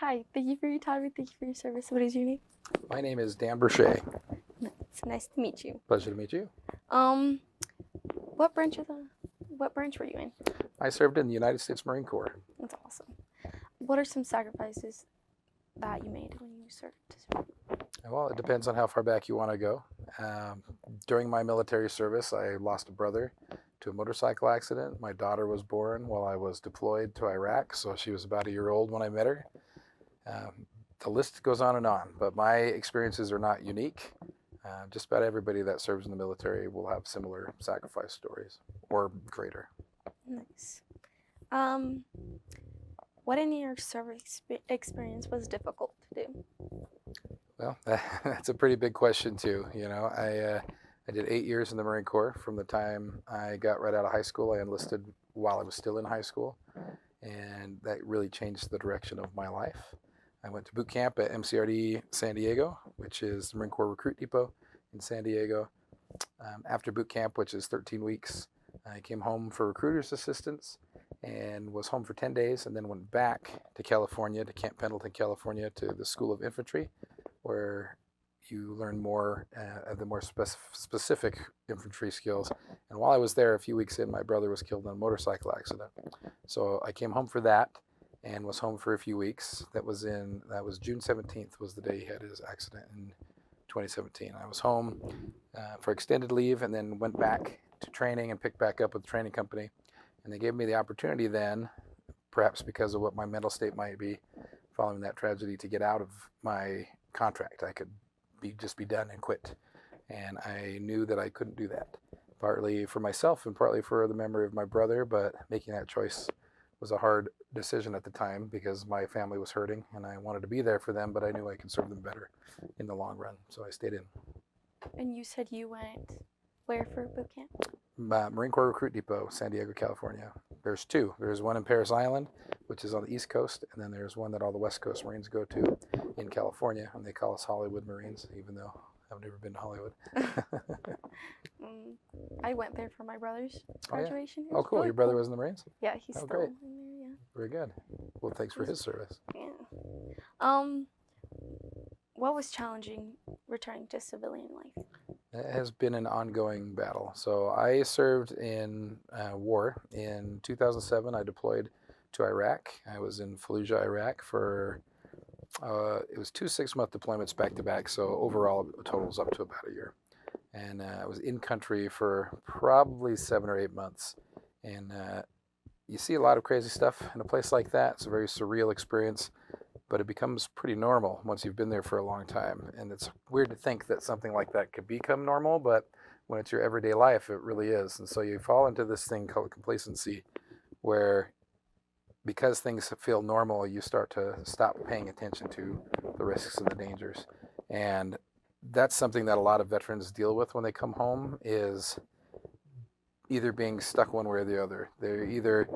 Hi, thank you for your time and thank you for your service. What is your name? My name is Dan Birchett. It's nice to meet you. Pleasure to meet you. Um, what branch were you in? I served in the United States Marine Corps. That's awesome. What are some sacrifices that you made when you served? Well, it depends on how far back you want to go. Um, During my military service, I lost a brother to a motorcycle accident. My daughter was born while I was deployed to Iraq, so she was about a year old when I met her. Um, the list goes on, but my experiences are not unique. Just about everybody that serves in the military will have similar sacrifice stories or greater. Nice. Um, what in your service experience was difficult to do? Well, that's a pretty big question too. I did 8 years in the Marine Corps. From the time I got right out of high school, I enlisted while I was still in high school, and that really changed the direction of my life. I went to boot camp at MCRD San Diego, which is the Marine Corps Recruit Depot in San Diego. After boot camp, which is 13 weeks, I came home for recruiter's assistance and was home for 10 days and then went back to California, to Camp Pendleton, California, to the School of Infantry, where you learn more of the more specific infantry skills. And while I was there, a few weeks in, my brother was killed in a motorcycle accident. So I came home for that and was home for a few weeks. That was June 17th was the day he had his accident in 2017. I was home for extended leave and then went back to training and picked back up with the training company. And they gave me the opportunity then, perhaps because of what my mental state might be following that tragedy, to get out of my contract. I could just be done and quit. And I knew that I couldn't do that, partly for myself and partly for the memory of my brother. But making that choice was a hard decision at the time because my family was hurting and I wanted to be there for them, but I knew I could serve them better in the long run. So I stayed in. And you said you went where for boot camp? Marine Corps Recruit Depot, San Diego, California. There's two. There's one in Paris Island, which is on the East Coast, and then there's one that all the West Coast Marines go to in California, and they call us Hollywood Marines, even though I've never been to Hollywood. I went there for my brother's graduation. Oh, cool. Really Your brother cool. was in the Marines? Yeah, he's still great. in there. Yeah. Very good. Well, thanks for his service. Yeah. Um, what was challenging returning to civilian life? It has been an ongoing battle. So I served in war. In 2007, I deployed to Iraq. I was in Fallujah, Iraq for, it was 2 6-month deployments back to back. So overall, it totals up to about a year. And I was in country for probably 7 or 8 months. And you see a lot of crazy stuff in a place like that. It's a very surreal experience, but it becomes pretty normal once you've been there for a long time. And it's weird to think that something like that could become normal, but when it's your everyday life, it really is. And so you fall into this thing called complacency, where because things feel normal, you start to stop paying attention to the risks and the dangers. And that's something that a lot of veterans deal with when they come home, is either being stuck one way or the other. They're either,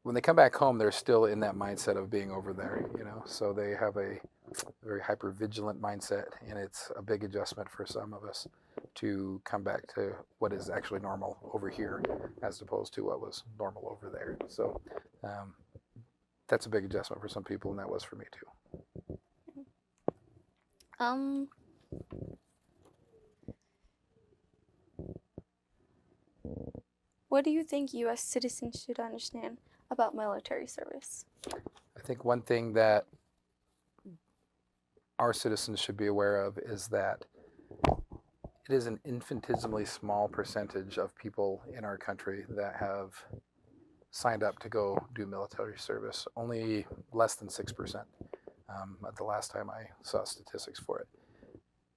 when they come back home, they're still in that mindset of being over there, so they have a very hyper vigilant mindset, and it's a big adjustment for some of us to come back to what is actually normal over here as opposed to what was normal over there. So that's a big adjustment for some people, and that was for me too. Um, what do you think U.S. citizens should understand about military service? I think one thing that our citizens should be aware of is that it is an infinitesimally small percentage of people in our country that have signed up to go do military service. Only less than 6% at the last time I saw statistics for it.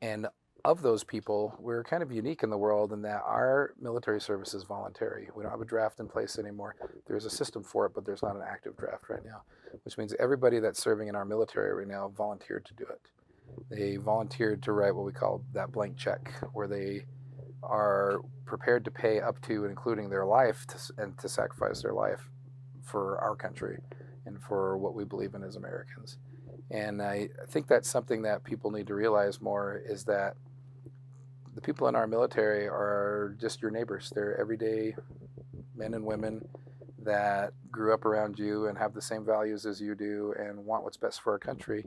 And of those people, we're kind of unique in the world in that our military service is voluntary. We don't have a draft in place anymore. There's a system for it, but there's not an active draft right now, which means everybody that's serving in our military right now volunteered to do it. They volunteered to write what we call that blank check, where they are prepared to pay up to and including their life and to sacrifice their life for our country and for what we believe in as Americans. And I think that's something that people need to realize more, is that the people in our military are just your neighbors. They're everyday men and women that grew up around you and have the same values as you do and want what's best for our country,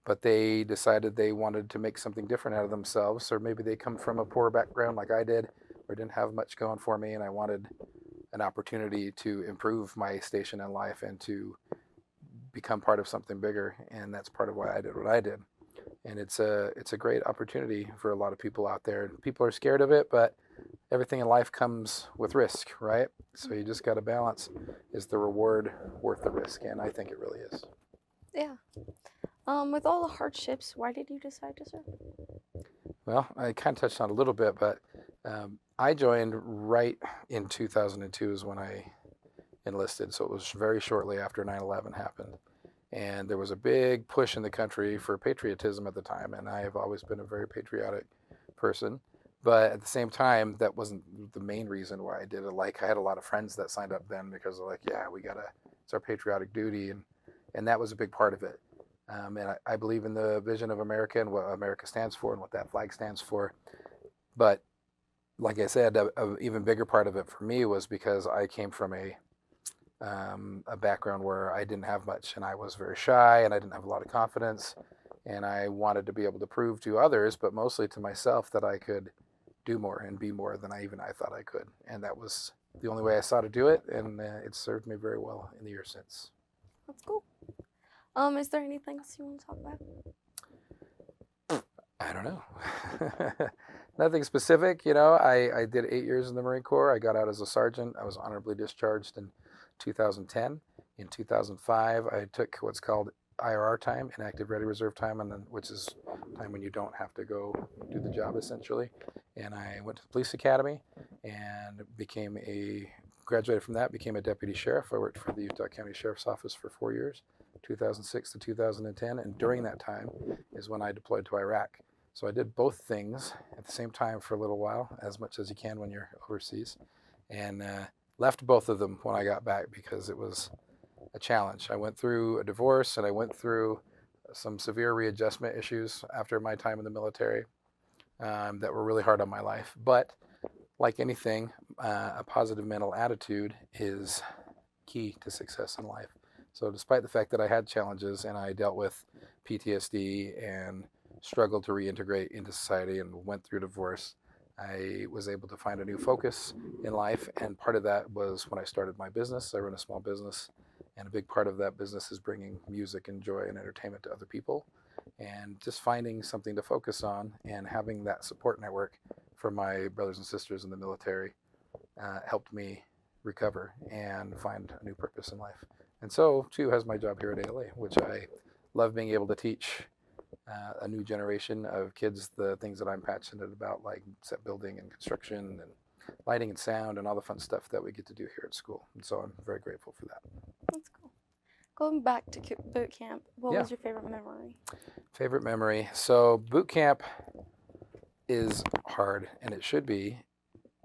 but they decided they wanted to make something different out of themselves, or maybe they come from a poor background like I did, or didn't have much going for me, and I wanted an opportunity to improve my station in life and to become part of something bigger, and that's part of why I did what I did. And it's a great opportunity for a lot of people out there. People are scared of it, but everything in life comes with risk, right? So you just got to balance, is the reward worth the risk? And I think it really is. Yeah. With all the hardships, why did you decide to serve? Well, I kind of touched on it a little bit, but I joined right in 2002 is when I enlisted. So it was very shortly after 9/11 happened. And there was a big push in the country for patriotism at the time. And I have always been a very patriotic person. But at the same time, that wasn't the main reason why I did it. Like, I had a lot of friends that signed up then because they're like, yeah, it's our patriotic duty. And that was a big part of it. And I believe in the vision of America and what America stands for and what that flag stands for. But like I said, a even bigger part of it for me was because I came from a background where I didn't have much and I was very shy and I didn't have a lot of confidence. And I wanted to be able to prove to others, but mostly to myself, that I could do more and be more than I thought I could. And that was the only way I saw to do it. And it served me very well in the years since. That's cool. Is there anything else you want to talk about? I don't know. Nothing specific. I did 8 years in the Marine Corps. I got out as a sergeant. I was honorably discharged in 2010. In 2005, I took what's called IRR time, inactive ready reserve time, and then which is time when you don't have to go do the job essentially. And I went to the police academy and graduated from that, became a deputy sheriff. I worked for the Utah County Sheriff's Office for 4 years, 2006 to 2010. And during that time is when I deployed to Iraq. So I did both things at the same time for a little while, as much as you can when you're overseas, and left both of them when I got back because it was a challenge. I went through a divorce and I went through some severe readjustment issues after my time in the military that were really hard on my life. But like anything, a positive mental attitude is key to success in life. So despite the fact that I had challenges and I dealt with PTSD and struggled to reintegrate into society and went through divorce, I was able to find a new focus in life. And part of that was when I started my business. I run a small business, and a big part of that business is bringing music and joy and entertainment to other people. And just finding something to focus on and having that support network from my brothers and sisters in the military helped me recover and find a new purpose in life. And so, too, has my job here at ALA, which I love being able to teach a new generation of kids the things that I'm passionate about, like set building and construction and lighting and sound and all the fun stuff that we get to do here at school. And so I'm very grateful for that. That's cool. Going back to boot camp, what Yeah. was your favorite memory? Favorite memory. So boot camp is hard, and it should be,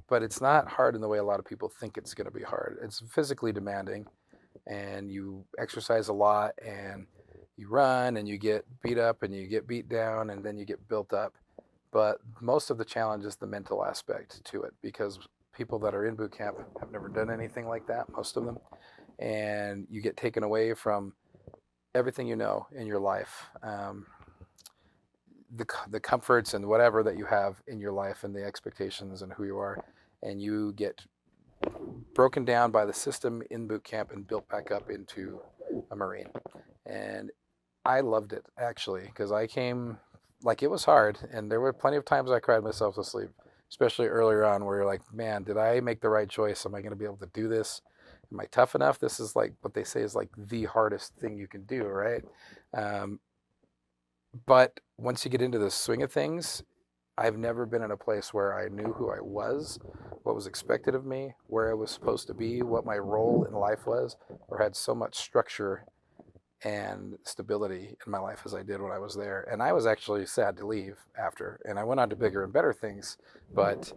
but it's not hard in the way a lot of people think it's going to be hard. It's physically demanding, and you exercise a lot, and you run, and you get beat up, and you get beat down, and then you get built up. But most of the challenge is the mental aspect to it, because people that are in boot camp have never done anything like that, most of them, and you get taken away from everything you know in your life. The comforts and whatever that you have in your life and the expectations and who you are, and you get broken down by the system in boot camp and built back up into a Marine. And I loved it, actually, because I came, like, it was hard, and there were plenty of times I cried myself to sleep, especially earlier on, where you're like, man, did I make the right choice? Am I going to be able to do this? Am I tough enough? This is like what they say is like the hardest thing you can do, right? Um, but once you get into the swing of things, I've never been in a place where I knew who I was, what was expected of me, where I was supposed to be, what my role in life was, or had so much structure and stability in my life as I did when I was there. And I was actually sad to leave after, and I went on to bigger and better things, but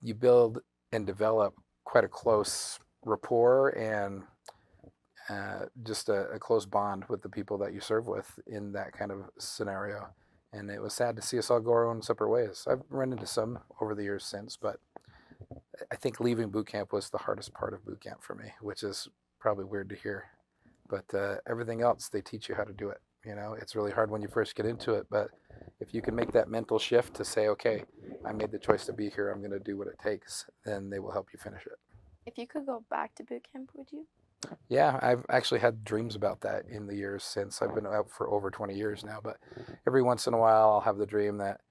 you build and develop quite a close rapport and just a close bond with the people that you serve with in that kind of scenario. And it was sad to see us all go our own separate ways. I've run into some over the years since, but I think leaving boot camp was the hardest part of boot camp for me, which is probably weird to hear. But everything else, they teach you how to do it. You know, it's really hard when you first get into it, but if you can make that mental shift to say, okay, I made the choice to be here, I'm going to do what it takes, then they will help you finish it. If you could go back to boot camp, would you? Yeah, I've actually had dreams about that in the years since I've been out for over 20 years now. But every once in a while, I'll have the dream that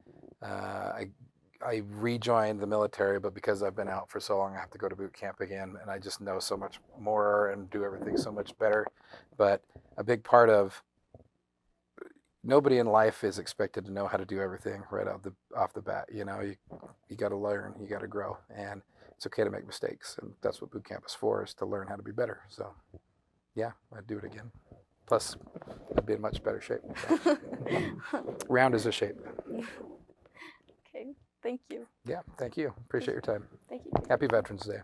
uh, I rejoined the military, but because I've been out for so long, I have to go to boot camp again, and I just know so much more and do everything so much better. But a big part of nobody in life is expected to know how to do everything right off the bat. You know, you got to learn, you got to grow, and it's okay to make mistakes, and that's what boot camp is for, is to learn how to be better. So yeah, I'd do it again. Plus, I'd be in much better shape. So. Round is a shape. Okay, thank you. Yeah, thank you. Appreciate your time. Thank you. Happy Veterans Day.